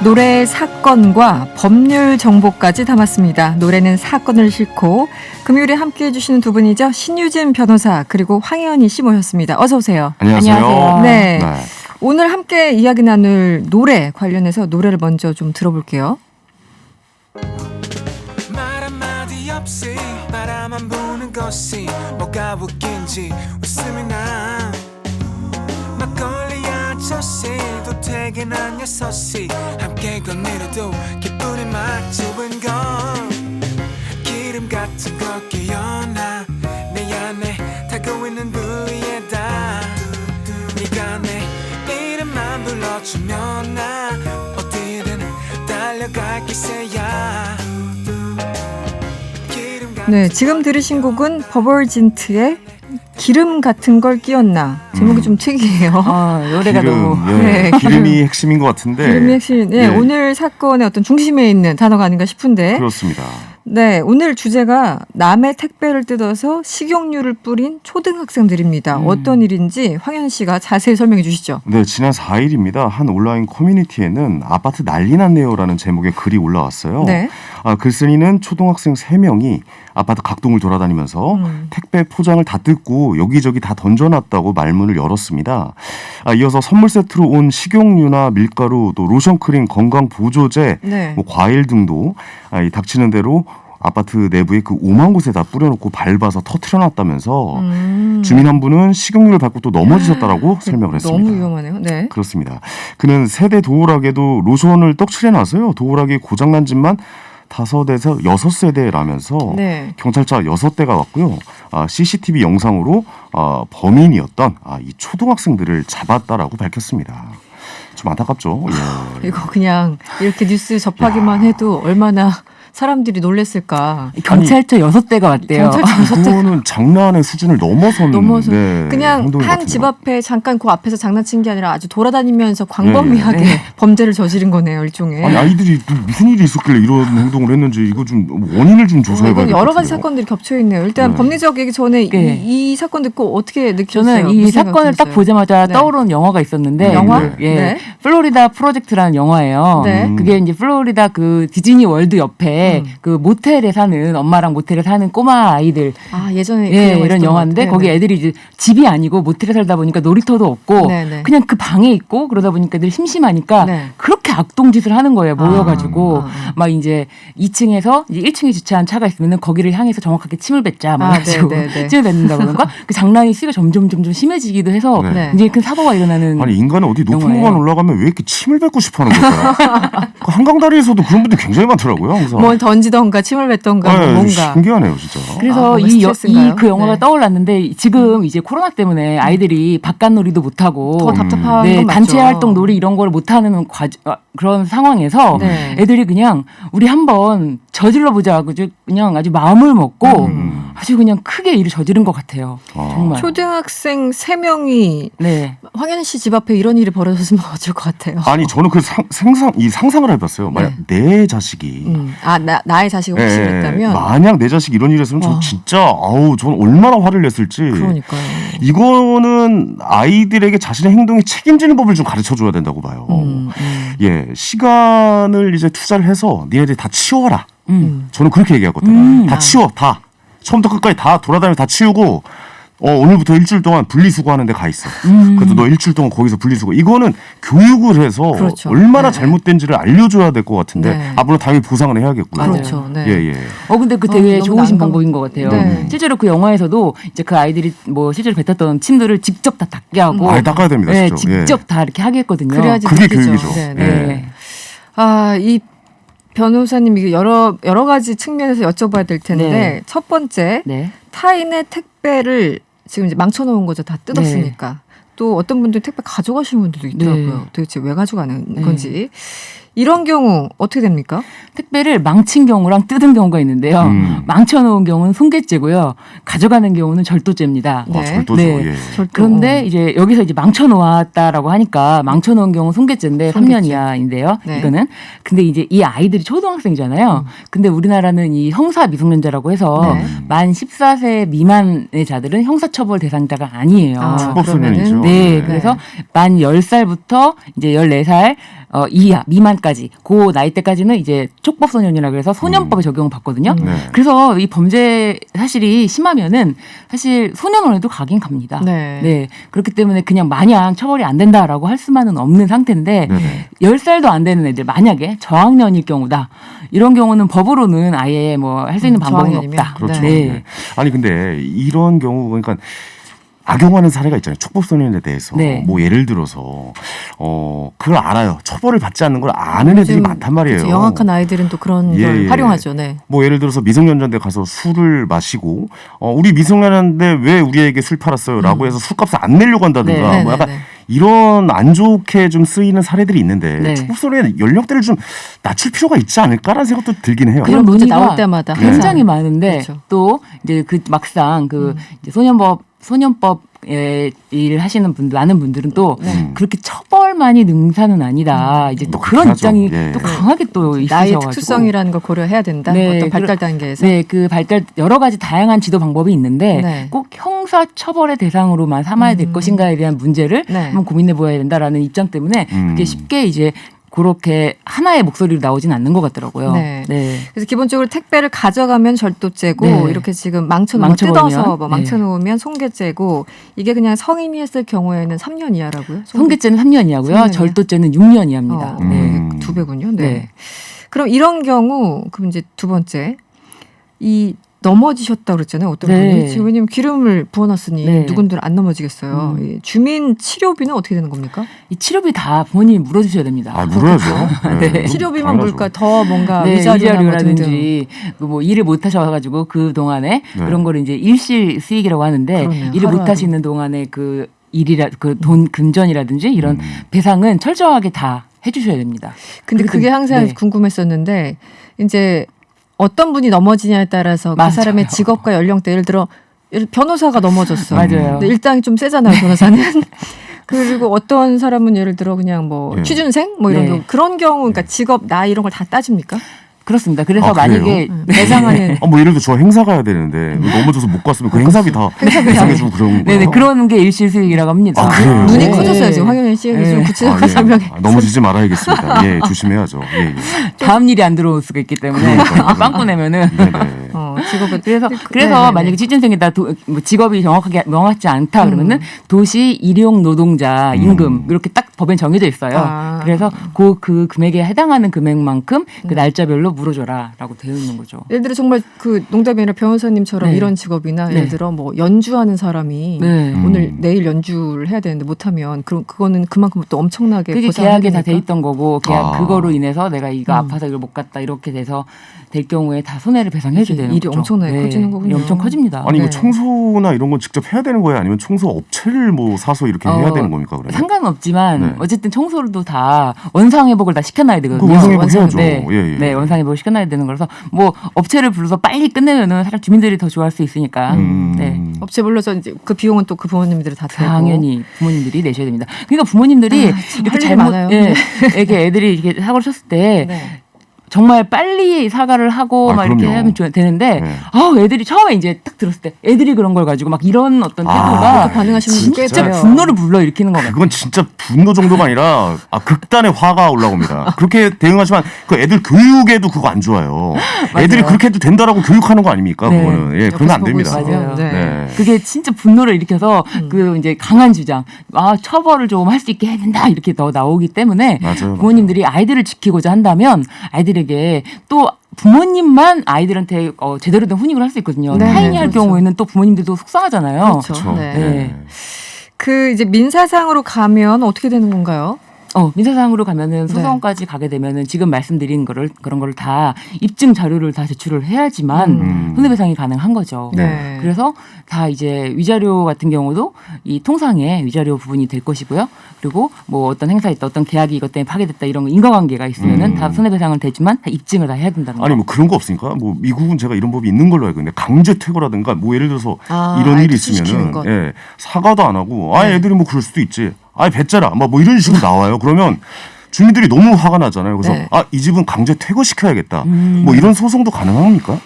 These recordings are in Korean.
노래의 사건과 법률 정보까지 담았습니다. 노래는 사건을 싣고 금요일에 함께해 주시는 두 분이죠. 신유진 변호사 그리고 황혜연이 씨 모셨습니다. 어서 오세요. 안녕하세요. 네. 오늘 함께 이야기 나눌 노래 관련해서 노래를 먼저 좀 들어볼게요. 말 한마디 없이 바라만 보는 것이 뭐가 웃긴지 웃음이 나 막걸리 아저씨도 퇴근한 6시 함께 건네려도 기분이 막 좋은 건 기름 같은 거 끼얹나 내 안에 타고 있는 부위에다 네가 내 이름만 불러주면 나 어디든 달려갈 기세야. 네, 지금 들으신 곡은 버벌진트의 기름 같은 걸 끼얹나. 제목이 좀 특이해요. 노래가 기름, 너무 예. 기름이 핵심인 것 같은데. 기름이 핵심. 네, 예. 오늘 사건의 어떤 중심에 있는 단어가 아닌가 싶은데. 그렇습니다. 네, 오늘 주제가 남의 택배를 뜯어서 식용유를 뿌린 초등학생들입니다. 어떤 일인지 황현 씨가 자세히 설명해 주시죠. 네, 지난 4일입니다. 한 온라인 커뮤니티에는 아파트 난리 났네요라는 제목의 글이 올라왔어요. 네. 글쓴이는 초등학생 3명이 아파트 각동을 돌아다니면서 택배 포장을 다 뜯고 여기저기 다 던져놨다고 말문을 열었습니다. 이어서 선물 세트로 온 식용유나 밀가루, 또 로션크림, 건강보조제, 네. 뭐 과일 등도 이 닥치는 대로 아파트 내부에 그 오만 곳에 다 뿌려놓고 밟아서 터트려놨다면서 주민 한 분은 식용유를 밟고 또 넘어지셨다라고 설명을 했습니다. 너무 위험하네요. 네. 그렇습니다. 그는 세대 도어락에도 로션을 떡칠해놔서요. 도어락이 고장난 집만 5에서 6세대라면서 네. 경찰차 6대가 왔고요. CCTV 영상으로 범인이었던 이 초등학생들을 잡았다라고 밝혔습니다. 좀 안타깝죠. 예. 이거 그냥 이렇게 뉴스 접하기만 해도 얼마나 사람들이 놀랬을까. 경찰차 6대가 왔대요. 그거는 장난의 수준을 넘어선 네, 그냥 행동인 것 한 같은 집 거. 앞에 잠깐 그 앞에서 장난친 게 아니라 아주 돌아다니면서 광범위하게 네. 범죄를 저지른 거네요, 일종의. 아니 아이들이 또 무슨 일이 있었길래 이런 행동을 했는지 이거 좀 원인을 좀 조사해봐야 이건 될 것 여러 가지 같은데요. 사건들이 겹쳐 있네요. 일단 네. 법리적 얘기 전에 네. 이 사건 듣고 어떻게 느꼈어요? 저는 이 무슨 사건을 딱 생각하셨어요? 보자마자 네. 떠오르는 영화가 있었는데 영화? 예, 플로리다 프로젝트라는 영화예요. 네. 그게 이제 플로리다 그 디즈니 월드 옆에 그 모텔에 사는 엄마랑 모텔에 사는 꼬마 아이들 예전에 예, 그 영화 이런 있었던 영화인데 것 같아요. 거기 네. 애들이 이제 집이 아니고 모텔에 살다 보니까 놀이터도 없고 네, 네. 그냥 그 방에 있고 그러다 보니까 늘 심심하니까 네. 그렇게 악동짓을 하는 거예요. 모여가지고 아. 막 이제 2층에서 이제 1층에 주차한 차가 있으면은 거기를 향해서 정확하게 침을 뱉자 막 해가지고 네, 네, 네. 침을 뱉는다 그런가 그 장난이 씨가 점점 심해지기도 해서 네. 굉장히 큰 사고가 일어나는 아니 인간은 어디 높은 영화예요. 공간 올라가면 왜 이렇게 침을 뱉고 싶어하는 걸까요? 그 한강다리에서도 그런 분들 굉장히 많더라고요. 항상. 뭘 던지던가 침을 뱉던가 뭐 네, 뭔가. 신기하네요, 진짜. 그래서 뭔가 스트레스인가요? 그 영화가 네. 떠올랐는데 지금 이제 코로나 때문에 아이들이 바깥놀이도 못하고 더 답답한 네, 건 단체 맞죠. 활동 놀이 이런 걸 못하는 그런 상황에서 네. 애들이 그냥 우리 한번 저질러 보자 하고 그냥 아주 마음을 먹고 아주 그냥 크게 일을 저지른 것 같아요. 정말. 초등학생 3명이 네. 황현 씨 집 앞에 이런 일이 벌어졌으면 어쩔 것 같아요. 아니 저는 그 상상을 해봤어요. 만약 내 자식이 나의 자식이 혹시 그랬다면 만약 내 자식이 이런 일을 했으면 저 진짜 저는 얼마나 화를 냈을지. 그러니까요. 이거는 아이들에게 자신의 행동에 책임지는 법을 좀 가르쳐줘야 된다고 봐요. 예, 시간을 이제 투자를 해서 니네들이 다 치워라. 저는 그렇게 얘기하거든요. 다 치워, 다. 처음부터 끝까지 다 돌아다니면서 다 치우고 오늘부터 일주일 동안 분리수거하는 데 가 있어. 그래도 너 일주일 동안 거기서 분리수거. 이거는 교육을 해서 그렇죠. 얼마나 네. 잘못된지를 알려줘야 될 것 같은데 네. 물론 당연히 보상은 해야겠고요. 그렇죠. 네. 예, 예. 근데 그 되게 너무 좋으신 난감- 방법인 것 같아요. 네. 실제로 그 영화에서도 이제 그 아이들이 뭐 실제로 뱉었던 침들을 직접 다 닦게 하고 닦아야 됩니다, 네, 직접. 예. 직접 다 이렇게 하게 했거든요. 그래야지 그게 느끼죠. 교육이죠. 네, 네. 예. 네. 이 변호사님 이게 여러 가지 측면에서 여쭤봐야 될 텐데 네. 첫 번째 네. 타인의 택배를 지금 이제 망쳐놓은 거죠. 다 뜯었으니까. 또 어떤 분들은 택배 가져가시는 분들도 있더라고요. 네. 도대체 왜 가져가는 네. 건지. 이런 경우 어떻게 됩니까? 택배를 망친 경우랑 뜯은 경우가 있는데요. 망쳐놓은 경우는 손괴죄고요. 가져가는 경우는 절도죄입니다. 네. 절도죠. 네. 예. 그런데 이제 여기서 이제 망쳐놓았다라고 하니까 망쳐놓은 경우 손괴죄인데 손괴죄. 3년 이하인데요. 네. 이거는. 근데 이제 이 아이들이 초등학생이잖아요. 근데 우리나라는 이 형사 미성년자라고 해서 네. 만 14세 미만의 자들은 형사처벌 대상자가 아니에요. 불법소년이죠. 그러면은 네, 그래서 만 10살부터 이제 14살 이하 미만까지 그 나이대까지는 이제 촉법 소년이라 그래서 소년법에 적용을 받거든요. 네. 그래서 이 범죄 사실이 심하면은 사실 소년원에도 가긴 갑니다. 네. 그렇기 때문에 그냥 마냥 처벌이 안 된다라고 할 수만은 없는 상태인데 네네. 10살도 안 되는 애들 만약에 저학년일 경우다. 이런 경우는 법으로는 아예 뭐 할 수 있는 방법은 저학년이면? 없다. 그렇죠. 네. 네. 아니 근데 이런 경우 그러니까 악용하는 사례가 있잖아요. 촉법소년에 대해서. 네. 뭐 예를 들어서 그걸 알아요. 처벌을 받지 않는 걸 아는 애들이 요즘 많단 말이에요. 그치, 영악한 아이들은 또 그런 예, 걸 예. 활용하죠. 네. 뭐 예를 들어서 미성년자인데 가서 술을 마시고 우리 미성년자인데 왜 우리에게 술 팔았어요?라고 해서 술값을 안 내려고 한다든가 네. 뭐 약간 네. 이런 안 좋게 좀 쓰이는 사례들이 있는데 네. 촉법소년의 연령대를 좀 낮출 필요가 있지 않을까라는 생각도 들긴 해요. 그런 문제 논의가 나올 때마다 굉장히 항상. 많은데 그렇죠. 또 이제 그 막상 그 이제 소년법에 일을 하시는 분들 많은 분들은 또 네. 그렇게 처벌만이 능사는 아니다. 이제 또 또 그런 그렇게 입장이 하죠. 예. 또 강하게 또 나이의 있으셔가지고 특수성이라는 걸 고려해야 된다. 네, 어떤 발달 그러- 단계에서. 네, 그 발달 여러 가지 다양한 지도 방법이 있는데 네. 꼭 형사 처벌의 대상으로만 삼아야 될 것인가에 대한 문제를 네. 한번 고민해 보아야 된다라는 입장 때문에 그게 쉽게 이제 그렇게 하나의 목소리로 나오진 않는 것 같더라고요. 네. 그래서 기본적으로 택배를 가져가면 절도죄고 네. 이렇게 지금 망쳐놓으면 망쳐버리면, 뜯어서 뭐 네. 망쳐놓으면 손괴죄고 이게 그냥 성인이 했을 경우에는 3년 이하라고요? 손괴죄는 3년이하고요. 3년이요? 절도죄는 6년 이하입니다. 네. 두 배군요. 네. 네. 그럼 이런 경우 그럼 이제 두 번째 이 넘어지셨다 그랬잖아요. 어떤 네. 분이 지금 왜냐면 기름을 부어놨으니 네. 누군들 안 넘어지겠어요. 이 주민 치료비는 어떻게 되는 겁니까? 이 치료비 다 부모님이 물어주셔야 됩니다. 아 물어야죠. 네. 치료비만 당연하죠. 물까 더 뭔가 네, 위자료나 뭐 등등. 위자료라든지 뭐 일을 못 하셔가지고 그 동안에 네. 그런 거를 이제 일시 수익이라고 하는데 그러네요. 일을 못 하루하루. 하시는 동안에 그 일이라 그 돈 금전이라든지 이런 배상은 철저하게 다 해주셔야 됩니다. 근데 그렇기 그게 때문에- 항상 네. 궁금했었는데 이제 어떤 분이 넘어지냐에 따라서 그 맞아요. 사람의 직업과 연령대 예를 들어 변호사가 넘어졌어. 맞아요. 근데 일당이 좀 세잖아요, 변호사는. 그리고 어떤 사람은 예를 들어 그냥 뭐 예. 취준생 뭐 이런 네. 경우 그런 경우 그러니까 직업 나이 이런 걸 다 따집니까? 그렇습니다. 그래서 아, 그래요? 만약에 배상하는 뭐 예를 들어 저 행사 가야 되는데 넘어져서 못 갔으면 그 행사비 다 배상해주고 그런 거예요. 네네 그런 게 일시 수익이라고 합니다. 아, 그래요? 눈이 네. 커졌어요 지금 황현희 씨에게 좀 네. 구체적으로 설명해. 넘어지지 말아야겠습니다. 예, 조심해야죠. 예, 예. 다음 일이 안 들어올 수가 있기 때문에 그러니까요. 빵꾸 내면은 네네. 직업을 그래서 네네네. 만약에 취준생이다 뭐 직업이 정확하게 명확지 않다 그러면은 도시 일용 노동자 임금 이렇게 딱 법엔 정해져 있어요. 아. 그래서 그 금액에 해당하는 금액만큼 그 날짜별로 물어줘라라고 되어 있는 거죠. 예를 들어 정말 그 농담이 아니라 변호사님처럼 네. 이런 직업이나 네. 예를 들어 뭐 연주하는 사람이 네. 오늘 내일 연주를 해야 되는데 못하면 그거는 그만큼 또 엄청나게 그게 보상을 계약에 해야 다 돼 되니까. 있던 거고 계약 아. 그거로 인해서 내가 이거 아파서 이걸 못 갔다 이렇게 돼서 될 경우에 다 손해를 배상해 줘야 되는 일이 거죠. 엄청나게 커지는 거군요. 일이 엄청 커집니다. 아니 이거 네. 청소나 이런 건 직접 해야 되는 거예요? 아니면 청소 업체를 뭐 사서 이렇게 해야 되는 겁니까? 그러면? 상관은 없지만 네. 어쨌든 청소도 다 원상회복을 다 시켜놔야 되거든요. 그 원상회복 원상회복. 해야죠. 네, 예, 예. 네, 원상회복을 시켜놔야 되는 거라서 뭐 업체를 불러서 빨리 끝내면은 사실 주민들이 더 좋아할 수 있으니까. 네. 업체 불러서 이제 그 비용은 또 그 부모님들이 다 대고. 당연히 부모님들이 내셔야 됩니다. 그러니까 부모님들이 참 이렇게 할 일이 잘못, 많아요. 예, 이렇게 애들이 이렇게 사고를 쳤을 때 네. 정말 빨리 사과를 하고 막 이렇게 그럼요. 하면 되는데 네. 애들이 처음에 이제 딱 들었을 때 애들이 그런 걸 가지고 막 이런 어떤 태도가 그렇게 반응하시는 분이 꽤 진짜 있어요. 분노를 불러일으키는 것 같아요. 그건 진짜 분노 정도가 아니라 극단의 화가 올라옵니다. 그렇게 대응하지만 그 애들 교육에도 그거 안 좋아요. 애들이 그렇게 해도 된다라고 교육하는 거 아닙니까? 네. 그거는 예, 그러면 안 보고 됩니다. 있어요. 맞아요. 네. 네. 그게 진짜 분노를 일으켜서 그 이제 강한 주장, 처벌을 좀 할 수 있게 해야 된다 이렇게 더 나오기 때문에 맞아요, 부모님들이 아이들을 지키고자 한다면 아이들에게 또 부모님만 아이들한테 제대로 된 훈육을 할 수 있거든요. 네, 타인이 네, 할 그렇죠. 경우에는 또 부모님들도 속상하잖아요. 그렇죠. 그렇죠. 네. 네. 그 이제 민사상으로 가면 어떻게 되는 건가요? 민사상으로 가면은 소송까지 가게 되면은 지금 말씀드린 그런 거를 다 입증 자료를 다 제출을 해야지만 손해배상이 가능한 거죠. 네. 그래서 다 이제 위자료 같은 경우도 이 통상의 위자료 부분이 될 것이고요. 그리고 뭐 어떤 행사 있다, 어떤 계약이 이것 때문에 파괴됐다 이런 거 인과관계가 있으면은 다 손해배상은 되지만 다 입증을 다 해야 된다는 거. 아니 뭐 그런 거 없습니까? 뭐 미국은 제가 이런 법이 있는 걸로 알고 있는데 강제 퇴거라든가 뭐 예를 들어서 이런 일이 아이들 시키는 있으면은 것. 예, 사과도 안 하고 애들이 뭐 그럴 수도 있지. 배째라 뭐 이런 식으로 나와요. 그러면 주민들이 너무 화가 나잖아요. 그래서 네. 이 집은 강제 퇴거시켜야겠다. 뭐 이런 소송도 가능합니까?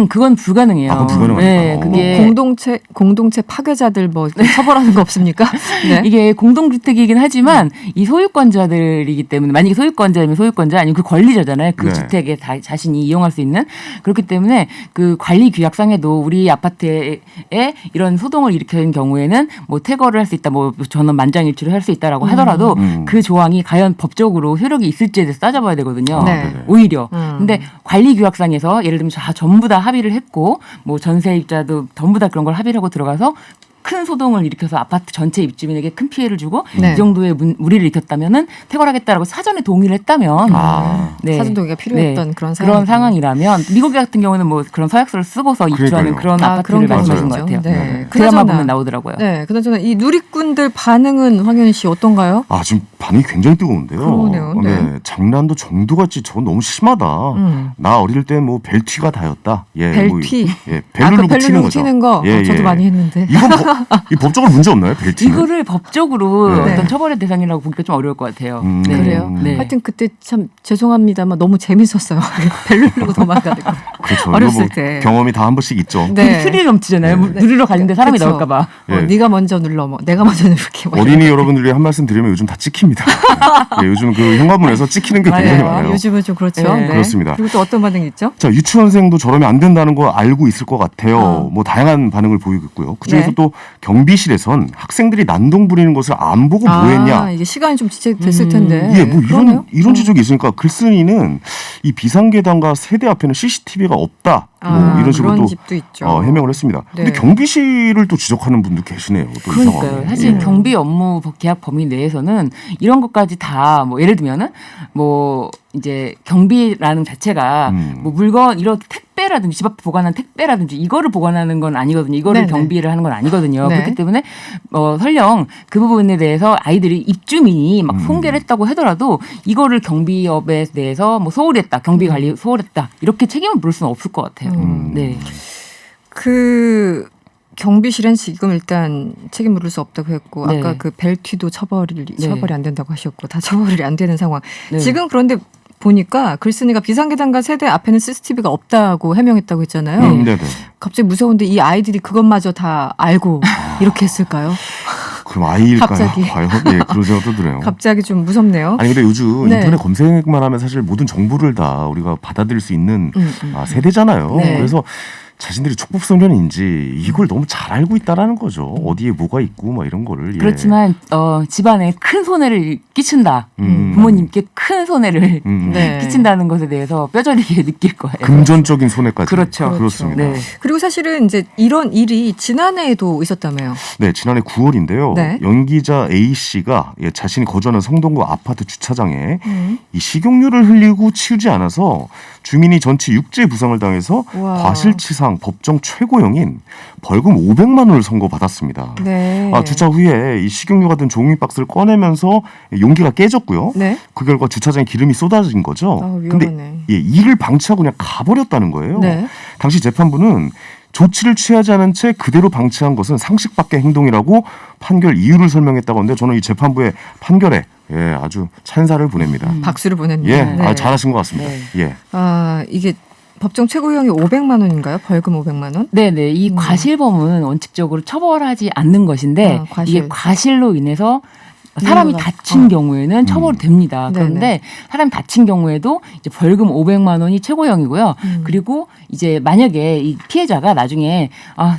그건 불가능해요. 아, 그건 불가능하니까. 네, 그게 공동체 파괴자들 뭐 처벌하는 거 없습니까? 네. 이게 공동주택이긴 하지만 이 소유권자들이기 때문에 만약에 소유권자면 소유권자 아니면 그 권리자잖아요. 그 네. 주택에 자신이 이용할 수 있는 그렇기 때문에 그 관리 규약상에도 우리 아파트에 이런 소동을 일으키는 경우에는 뭐 퇴거를 할 수 있다, 뭐 전원 만장일치를 할 수 있다라고 하더라도 그 조항이 과연 법적으로 효력이 있을지에 대해서 따져봐야 되거든요. 네. 오히려. 근데 관리 규약상에서 예를 들면 전부 다 합의를 했고 뭐 전세입자도 전부 다 그런 걸 합의를 하고 들어가서 큰 소동을 일으켜서 아파트 전체 입주민에게 큰 피해를 주고 네. 이 정도의 무리를 일으켰다면은 퇴거하겠다라고 사전에 동의를 했다면 사전 동의가 필요했던 그런 상황이라면 미국 같은 경우는 뭐 그런 서약서를 쓰고서 입주하는 그러니까요. 그런 아파트를 그런 말씀하신 것 경우죠. 같아요. 네. 드라마 그나저나- 보면 나오더라고요. 네, 그나저나 이 누리꾼들 반응은 황현희 씨 어떤가요? 아, 지금 반응이 굉장히 뜨거운데요. 그러네요. 네. 장난도 정도같이 저건 너무 심하다. 나 어릴 때 뭐 벨튀가 다였다. 예, 벨튀. 예, 벨누르고 벨 튀는 누르고 거죠. 튀는 거 예, 저도 예. 많이 했는데. 이건 이 법적으로 문제 없나요, 벨튀? 이거를 법적으로 네. 어떤 처벌의 대상이라고 보기가 좀 어려울 것 같아요. 네. 그래요? 네. 하여튼 그때 참 죄송합니다만 너무 재밌었어요. 벨 누르고 도망가는 거. 그렇죠. 어렸을 이거 뭐 때. 경험이 다 한 번씩 있죠. 네. 스릴이 넘치잖아요. 네. 누리러 가는데 사람이 그쵸. 나올까 봐. 예. 네가 먼저 눌러, 뭐 내가 먼저 누를게. 뭐 어린이 여러분들이 한 말씀 드리면 요즘 다 찍힙니다. 예, 요즘 그 현관문에서 찍히는 게 굉장히 맞아요. 많아요. 요즘은 좀 그렇죠. 네. 그렇습니다. 그리고 또 어떤 반응이 있죠? 자, 유치원생도 저러면 안 된다는 거 알고 있을 것 같아요. 어. 뭐 다양한 반응을 보이고 있고요. 그중에서 네. 또 경비실에선 학생들이 난동 부리는 것을 안 보고 뭐 했냐. 이게 시간이 좀 지체됐을 텐데. 예, 뭐 그러네요. 이런 지적이 있으니까 글쓴이는 이 비상계단과 세대 앞에는 CCTV가 없다. 뭐 이런 식으로 그런 또 집도 있죠. 해명을 했습니다. 네. 근데 경비실을 또 지적하는 분도 계시네요. 또 이 그러니까요. 상황에. 사실 예. 경비 업무 계약 범위 내에서는 이런 것까지 다 뭐 예를 들면은 뭐 이제 경비라는 자체가 뭐 물건 이런 택배라든지 집 앞에 보관한 택배라든지 이거를 보관하는 건 아니거든요. 이거를 네네. 경비를 하는 건 아니거든요. 네. 그렇기 때문에 설령 그 부분에 대해서 아이들이 입주민이 막 통계를 했다고 하더라도 이거를 경비업에 대해서 뭐 소홀히 했다, 경비 관리 소홀히 했다 이렇게 책임을 물을 수는 없을 것 같아요. 네. 그 경비실은 지금 일단 책임 물을 수 없다고 했고 네. 아까 그 벨튀도 처벌이 안 된다고 하셨고 다 처벌이 안 되는 상황. 네. 지금 그런데 보니까 글쓴이가 비상계단과 세대 앞에는 CCTV가 없다고 해명했다고 했잖아요. 네네. 갑자기 무서운데 이 아이들이 그것마저 다 알고 이렇게 했을까요? 그럼 아이일까요? 갑자기. 과연? 예, 그런 생각도 드네요. 갑자기 좀 무섭네요. 아니 근데 요즘 네. 인터넷 검색만 하면 사실 모든 정보를 다 우리가 받아들일 수 있는 세대잖아요. 네. 그래서 자신들이 촉법소년인지 이걸 너무 잘 알고 있다라는 거죠. 어디에 뭐가 있고 막 이런 거를. 예. 그렇지만 집안에 큰 손해를 끼친다. 부모님께 큰 손해를 네. 끼친다는 것에 대해서 뼈저리게 느낄 거예요. 금전적인 손해까지. 그렇죠. 그렇습니다. 네. 그리고 사실은 이제 이런 일이 지난해에도 있었다며요. 네, 지난해 9월인데요. 네. 연기자 A 씨가 자신이 거주하는 성동구 아파트 주차장에 이 식용유를 흘리고 치우지 않아서 주민이 전치 6제 부상을 당해서 우와. 과실치상 법정 최고형인 벌금 500만 원을 선고받았습니다. 네. 주차 후에 이 식용유가 든 종이 박스를 꺼내면서 용기가 깨졌고요. 네. 그 결과 주차장에 기름이 쏟아진 거죠. 위험하네. 근데 이를 방치하고 그냥 가버렸다는 거예요. 네. 당시 재판부는 조치를 취하지 않은 채 그대로 방치한 것은 상식 밖의 행동이라고 판결 이유를 설명했다고 하는데 저는 이 재판부의 판결에 아주 찬사를 보냅니다. 박수를 보냈네요. 예, 네. 잘하신 것 같습니다. 네. 예. 이게 법정 최고형이 500만 원인가요? 벌금 500만 원? 네네. 이 과실범은 원칙적으로 처벌하지 않는 것인데 과실. 이게 과실로 인해서 사람이 민원가. 다친 경우에는 처벌이 됩니다. 네네. 그런데 사람이 다친 경우에도 이제 벌금 500만 원이 최고형이고요. 그리고 이제 만약에 이 피해자가 나중에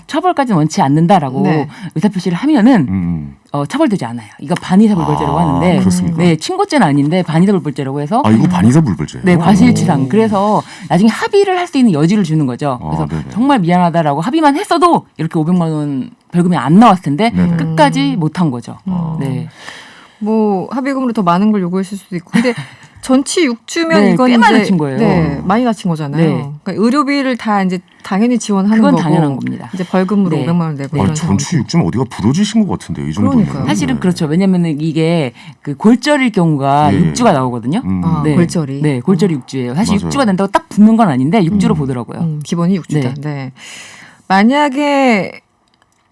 처벌까지는 원치 않는다라고 네. 의사표시를 하면은 처벌되지 않아요. 이거 반의사불벌죄라고 하는데, 그렇습니까? 네, 친고죄는 아닌데 반의사불벌죄라고 해서, 이거 반의사불벌죄예요. 네, 과실치상. 그래서 나중에 합의를 할 수 있는 여지를 주는 거죠. 그래서 네네. 정말 미안하다라고 합의만 했어도 이렇게 500만 원 벌금이 안 나왔을 텐데 네네. 끝까지 못한 거죠. 네. 뭐 합의금으로 더 많은 걸 요구했을 수도 있고. 근데 전치 6주면 네, 이건 꽤 이제 많이 다친 거예요. 네, 많이 다친 거잖아요. 네. 그러니까 의료비를 다 이제 당연히 지원하는 그건 거고. 당연한 겁니다. 이제 벌금으로 네. 500만 원 내고 이런 전치 상황. 6주면 어디가 부러지신 것 같은데요. 이 정도면. 그러니까요. 사실은 네. 그렇죠. 왜냐면은 이게 그 골절일 경우가 예. 6주가 나오거든요. 네. 골절이. 네, 골절이 6주예요. 사실 맞아요. 6주가 된다고 딱 붙는 건 아닌데 6주로 보더라고요. 기본이 6주다. 네. 네. 만약에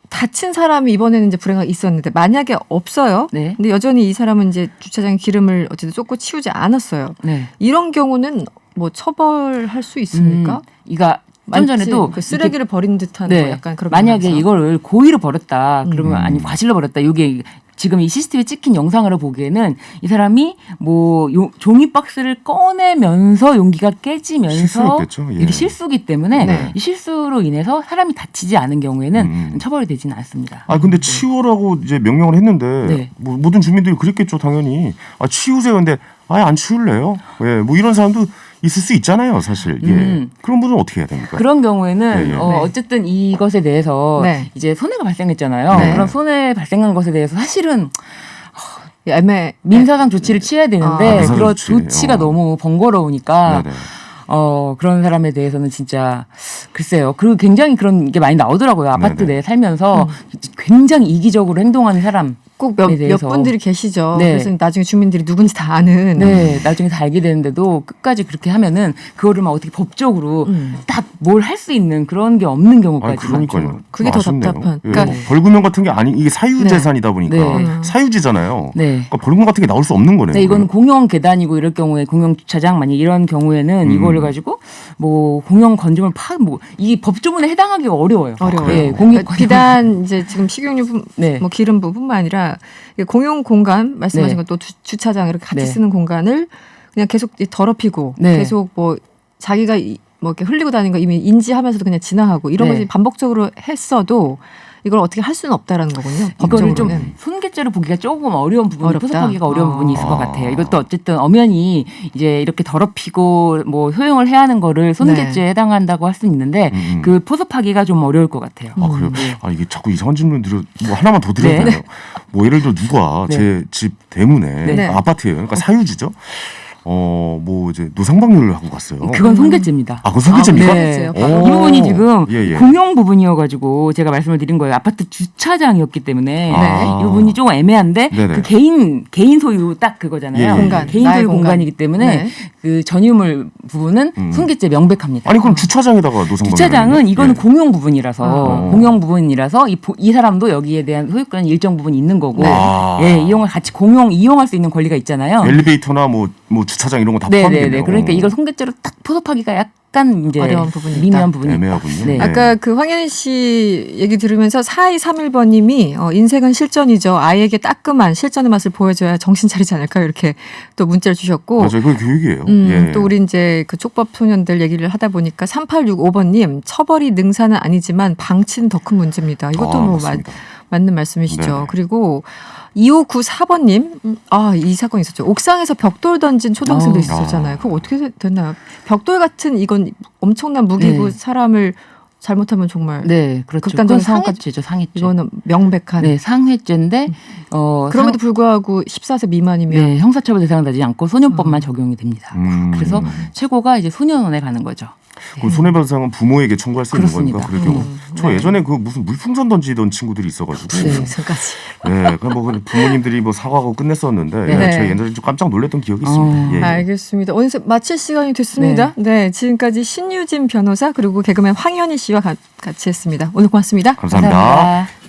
다친 사람이 이번에는 이제 불행하게 있었는데 만약에 없어요. 네. 근데 여전히 이 사람은 이제 주차장에 기름을 어쨌든 쏟고 치우지 않았어요. 네. 이런 경우는 뭐 처벌할 수 있습니까? 이가 좀 전에도 그 쓰레기를 버린 듯한 네. 뭐 약간 그런 만약에 면에서. 이거를 고의로 버렸다 그러면 아니 과실로 버렸다 이게 지금 이 CCTV에 찍힌 영상으로 보기에는 이 사람이 뭐 종이 박스를 꺼내면서 용기가 깨지면서 실수였겠죠. 예. 이게 실수기 때문에 네. 이 실수로 인해서 사람이 다치지 않은 경우에는 처벌이 되지는 않습니다. 아 근데 치우라고 이제 명령을 했는데 네. 뭐 모든 주민들이 그랬겠죠 당연히. 아 치우세요. 근데 아예 안 치울래요. 예, 뭐 이런 사람도 있을 수 있잖아요, 사실. 예. 그런 분은 어떻게 해야 됩니까? 그런 경우에는 예, 예. 네. 어쨌든 이것에 대해서 네. 이제 손해가 발생했잖아요. 네. 그런 손해 발생한 것에 대해서 사실은 애매 민사상 조치를 취해야 되는데 민사상 그런 조치. 조치가 너무 번거로우니까 네네. 그런 사람에 대해서는 진짜 글쎄요. 그리고 굉장히 그런 게 많이 나오더라고요. 아파트 네네. 내에 살면서 굉장히 이기적으로 행동하는 사람. 꼭 몇 대해서. 분들이 계시죠. 네. 그래서 나중에 주민들이 누군지 다 아는. 네, 나중에 다 알게 되는데도 끝까지 그렇게 하면은 그거를 막 어떻게 법적으로 딱 뭘 할 수 있는 그런 게 없는 아 경우까지 그러니까요. 많죠. 그게 더 아쉽네요. 답답한. 예. 그러니까 벌금형 같은 게 아니 이게 사유재산이다 보니까 네. 사유지잖아요. 네. 그러니까 벌금 같은 게 나올 수 없는 거네요. 네, 이건 공영 계단이고 이럴 경우에 공영 주차장 만약 이런 경우에는 이거를 가지고 뭐 공영 건조물 뭐 이 법조문에 해당하기가 어려워요. 어려워요. 예, 그러니까 비단 이제 지금 식용유 네. 뭐 기름 부분만 아니라 공용 공간 말씀하신 네. 것도 주차장 이렇게 같이 네. 쓰는 공간을 그냥 계속 더럽히고 네. 계속 뭐 자기가 뭐 이렇게 흘리고 다니는 거 이미 인지하면서도 그냥 지나가고 이런 네. 것이 반복적으로 했어도 이걸 어떻게 할 수는 없다라는 거군요. 이거를 좀 법적으로는. 손괴죄로 보기가 조금 어려운 부분이 어렵다. 포섭하기가 어려운 부분이 있을 것 아. 같아요. 이것도 어쨌든 엄연히 이제 이렇게 더럽히고 뭐 효용을 해야 하는 거를 손괴죄에 네. 해당한다고 할 수는 있는데 그 포섭하기가 좀 어려울 것 같아요. 아 그래요? 아 이게 자꾸 이상한 질문 드려 뭐 하나만 더 드려도 네. 돼요. 뭐 예를 들어 누가 네. 제 집 대문에 네. 아파트예요. 그러니까 사유지죠. 뭐 이제 노상방뇨를 하고 갔어요. 그건 손괴죄입니다. 그 손괴죄입니까? 네. 오. 이 부분이 지금 예, 예. 공용 부분이어가지고 제가 말씀을 드린 거예요. 아파트 주차장이었기 때문에 아. 이 부분이 조금 애매한데 네네. 그 개인 소유 딱 그거잖아요. 예, 예. 공간, 개인 나의 소유 공간. 공간이기 때문에 네. 그 전유물 부분은 손괴죄 명백합니다. 아니 그럼 주차장에다가 노상방뇨. 주차장은 이거는 예. 공용 부분이라서 공용 부분이라서 이 사람도 여기에 대한 소유권이 일정 부분 있는 거고 아. 예, 이용을 같이 이용할 수 있는 권리가 있잖아요. 엘리베이터나 뭐 주차장 이런 거 다 포함되네요. 네네네. 그러니까 이걸 손괴죄로 딱 포섭하기가 약간 이제 어려운 부분이 있다. 미묘한 부분이 애매하군요. 네. 아까 그 황현희 씨 얘기 들으면서 4231번님이 인생은 실전이죠. 아이에게 따끔한 실전의 맛을 보여줘야 정신 차리지 않을까요? 이렇게 또 문자를 주셨고. 맞아요. 그게 교육이에요. 예. 또 우리 이제 그 촉법 소년들 얘기를 하다 보니까 3865번님 처벌이 능사는 아니지만 방치는 더 큰 문제입니다. 이것도 뭐 맞습니다. 맞는 말씀이시죠. 네네. 그리고 2594번님, 이 사건이 있었죠. 옥상에서 벽돌 던진 초등생도 있었잖아요. 그거 어떻게 됐나요? 벽돌 같은 이건 엄청난 무기고 네. 사람을 잘못하면 정말 네, 그렇죠. 극단적인 그건 상황까지- 상해죄죠, 상해죄. 이거는 명백한. 네, 상해죄인데 그럼에도 불구하고 14세 미만이면 네, 형사처벌 대상되지 않고 소년법만 적용이 됩니다. 그래서 최고가 이제 소년원에 가는 거죠. 그 손해배상은 부모에게 청구할 수 있는 그렇습니다. 거니까 그럴 경우. 저 예전에 그 무슨 물풍선 던지던 친구들이 있어가지고. 네, 지금까지. 네, 뭐 부모님들이 뭐 사과하고 끝냈었는데 네. 저 옛날에 좀 깜짝 놀랐던 기억이 있습니다. 예. 알겠습니다. 오늘 마칠 시간이 됐습니다. 네, 지금까지 신유진 변호사 그리고 개그맨 황현희 씨와 같이 했습니다. 오늘 고맙습니다. 감사합니다. 감사합니다.